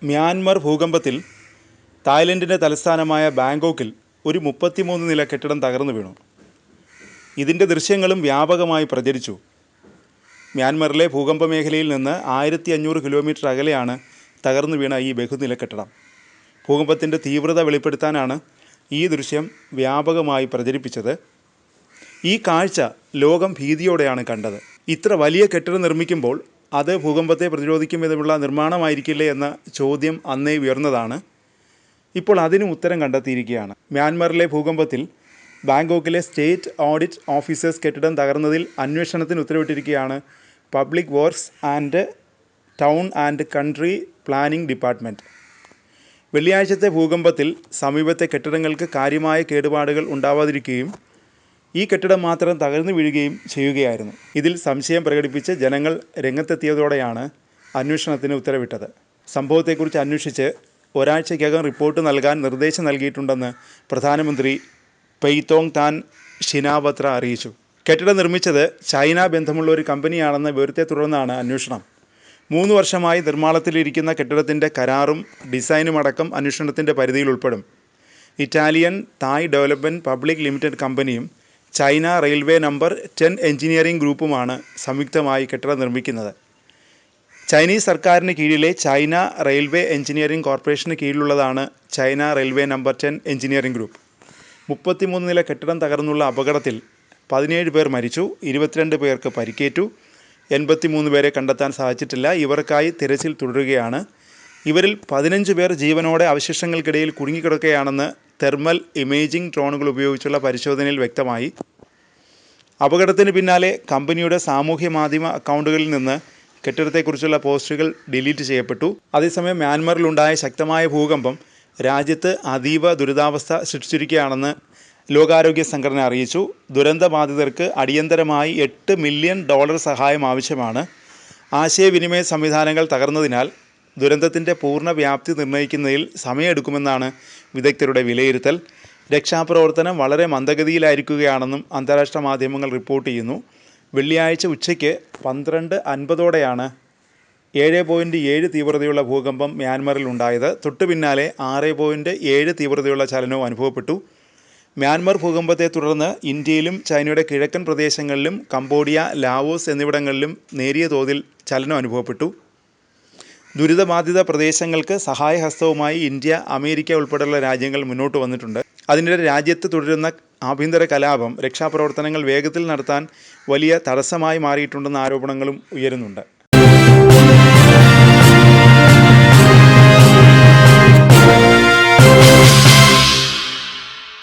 Myanmar ഭൂകമ്പത്തിൽ തായ്ലൻഡിൻ്റെ തലസ്ഥാനമായ ബാങ്കോക്കിൽ ഒരു 33 നില കെട്ടിടം തകർന്നു വീണു. ഇതിൻ്റെ ദൃശ്യങ്ങളും വ്യാപകമായി പ്രചരിച്ചു. മ്യാൻമറിലെ ഭൂകമ്പ മേഖലയിൽ നിന്ന് 1500 കിലോമീറ്റർ അകലെയാണ് തകർന്നു വീണ ഈ ബഹുനില കെട്ടിടം. ഭൂകമ്പത്തിൻ്റെ തീവ്രത വെളിപ്പെടുത്താനാണ് ഈ ദൃശ്യം വ്യാപകമായി പ്രചരിപ്പിച്ചത്. ഈ കാഴ്ച ലോകം ഭീതിയോടെയാണ് കണ്ടത്. ഇത്ര വലിയ കെട്ടിടം നിർമ്മിക്കുമ്പോൾ അത് ഭൂകമ്പത്തെ പ്രതിരോധിക്കും വിധമുള്ള നിർമ്മാണമായിരിക്കില്ലേ എന്ന ചോദ്യം അന്നേ ഉയർന്നതാണ്. ഇപ്പോൾ അതിനും ഉത്തരം കണ്ടെത്തിയിരിക്കുകയാണ്. മ്യാൻമറിലെ ഭൂകമ്പത്തിൽ ബാങ്കോക്കിലെ സ്റ്റേറ്റ് ഓഡിറ്റ് ഓഫീസേഴ്സ് കെട്ടിടം തകർന്നതിൽ അന്വേഷണത്തിന് ഉത്തരവിട്ടിരിക്കുകയാണ് public works and town and country planning department. വെള്ളിയാഴ്ചത്തെ ഭൂകമ്പത്തിൽ സമീപത്തെ കെട്ടിടങ്ങൾക്ക് കാര്യമായ കേടുപാടുകൾ ഉണ്ടാവാതിരിക്കുകയും ഈ കെട്ടിടം മാത്രം തകർന്നു വീഴുകയും ചെയ്യുകയായിരുന്നു. ഇതിൽ സംശയം പ്രകടിപ്പിച്ച് ജനങ്ങൾ രംഗത്തെത്തിയതോടെയാണ് അന്വേഷണത്തിന് ഉത്തരവിട്ടത്. സംഭവത്തെക്കുറിച്ച് അന്വേഷിച്ച് ഒരാഴ്ചയ്ക്കകം റിപ്പോർട്ട് നൽകാൻ നിർദ്ദേശം നൽകിയിട്ടുണ്ടെന്ന് പ്രധാനമന്ത്രി പെയ്തോങ് താൻ ഷിനാവത്ര അറിയിച്ചു. കെട്ടിടം നിർമ്മിച്ചത് ചൈന ബന്ധമുള്ള ഒരു കമ്പനിയാണെന്ന വിവരത്തെ തുടർന്നാണ് അന്വേഷണം. 3 വർഷമായി നിർമ്മാണത്തിലിരിക്കുന്ന കെട്ടിടത്തിൻ്റെ കരാറും ഡിസൈനുമടക്കം അന്വേഷണത്തിൻ്റെ പരിധിയിൽ ഉൾപ്പെടും. Italian Thai development public limited കമ്പനിയും ചൈന റെയിൽവേ നമ്പർ 10 എഞ്ചിനീയറിംഗ് ഗ്രൂപ്പുമാണ് സംയുക്തമായി കെട്ടിടം നിർമ്മിക്കുന്നത്. ചൈനീസ് സർക്കാരിന് കീഴിലെ ചൈന റെയിൽവേ എഞ്ചിനീയറിംഗ് കോർപ്പറേഷന് കീഴിലുള്ളതാണ് China railway number 10 engineering group. 33 നില കെട്ടിടം തകർന്നുള്ള അപകടത്തിൽ 17 പേർ മരിച്ചു, 22 പേർക്ക് പരിക്കേറ്റു. 83 പേരെ കണ്ടെത്താൻ സാധിച്ചിട്ടില്ല. ഇവർക്കായി തിരച്ചിൽ തുടരുകയാണ്. ഇവരിൽ 15 പേർ ജീവനോടെ അവശിഷ്ടങ്ങൾക്കിടയിൽ കുടുങ്ങിക്കിടക്കുകയാണെന്ന് തെർമൽ ഇമേജിംഗ് ഡ്രോണുകൾ ഉപയോഗിച്ചുള്ള പരിശോധനയിൽ വ്യക്തമായി. അപകടത്തിന് പിന്നാലെ കമ്പനിയുടെ സാമൂഹ്യ മാധ്യമ അക്കൗണ്ടുകളിൽ നിന്ന് കെട്ടിടത്തെക്കുറിച്ചുള്ള പോസ്റ്റുകൾ ഡിലീറ്റ് ചെയ്യപ്പെട്ടു. അതേസമയം മ്യാൻമറിലുണ്ടായ ശക്തമായ ഭൂകമ്പം രാജ്യത്ത് അതീവ ദുരിതാവസ്ഥ സൃഷ്ടിച്ചിരിക്കുകയാണെന്ന് ലോകാരോഗ്യ സംഘടന അറിയിച്ചു. ദുരന്തബാധിതർക്ക് അടിയന്തരമായി $8 മില്യൺ സഹായം ആവശ്യമാണ്. ആശയവിനിമയ സംവിധാനങ്ങൾ തകർന്നതിനാൽ ദുരന്തത്തിൻ്റെ പൂർണ്ണ വ്യാപ്തി നിർണ്ണയിക്കുന്നതിൽ സമയമെടുക്കുമെന്നാണ് വിദഗ്ധരുടെ വിലയിരുത്തൽ. രക്ഷാപ്രവർത്തനം വളരെ മന്ദഗതിയിലായിരിക്കുകയാണെന്നും അന്താരാഷ്ട്ര മാധ്യമങ്ങൾ റിപ്പോർട്ട് ചെയ്യുന്നു. വെള്ളിയാഴ്ച ഉച്ചയ്ക്ക് 12:50 7.7 തീവ്രതയുള്ള ഭൂകമ്പം മ്യാൻമറിൽ ഉണ്ടായത്. തൊട്ടു പിന്നാലെ 6.7 തീവ്രതയുള്ള ചലനവും അനുഭവപ്പെട്ടു. മ്യാൻമർ ഭൂകമ്പത്തെ തുടർന്ന് ഇന്ത്യയിലും ചൈനയുടെ കിഴക്കൻ പ്രദേശങ്ങളിലും കംബോഡിയ, ലാവോസ് എന്നിവിടങ്ങളിലും നേരിയ തോതിൽ ചലനം അനുഭവപ്പെട്ടു. ദുരിതബാധിത പ്രദേശങ്ങൾക്ക് സഹായഹസ്തവുമായി ഇന്ത്യ, അമേരിക്ക ഉൾപ്പെടെയുള്ള രാജ്യങ്ങൾ മുന്നോട്ട് വന്നിട്ടുണ്ട്. അതിനിടെ രാജ്യത്ത് തുടരുന്ന ആഭ്യന്തര കലാപം രക്ഷാപ്രവർത്തനങ്ങൾ വേഗത്തിൽ നടത്താൻ വലിയ തടസ്സമായി മാറിയിട്ടുണ്ടെന്ന ആരോപണങ്ങളും ഉയരുന്നുണ്ട്.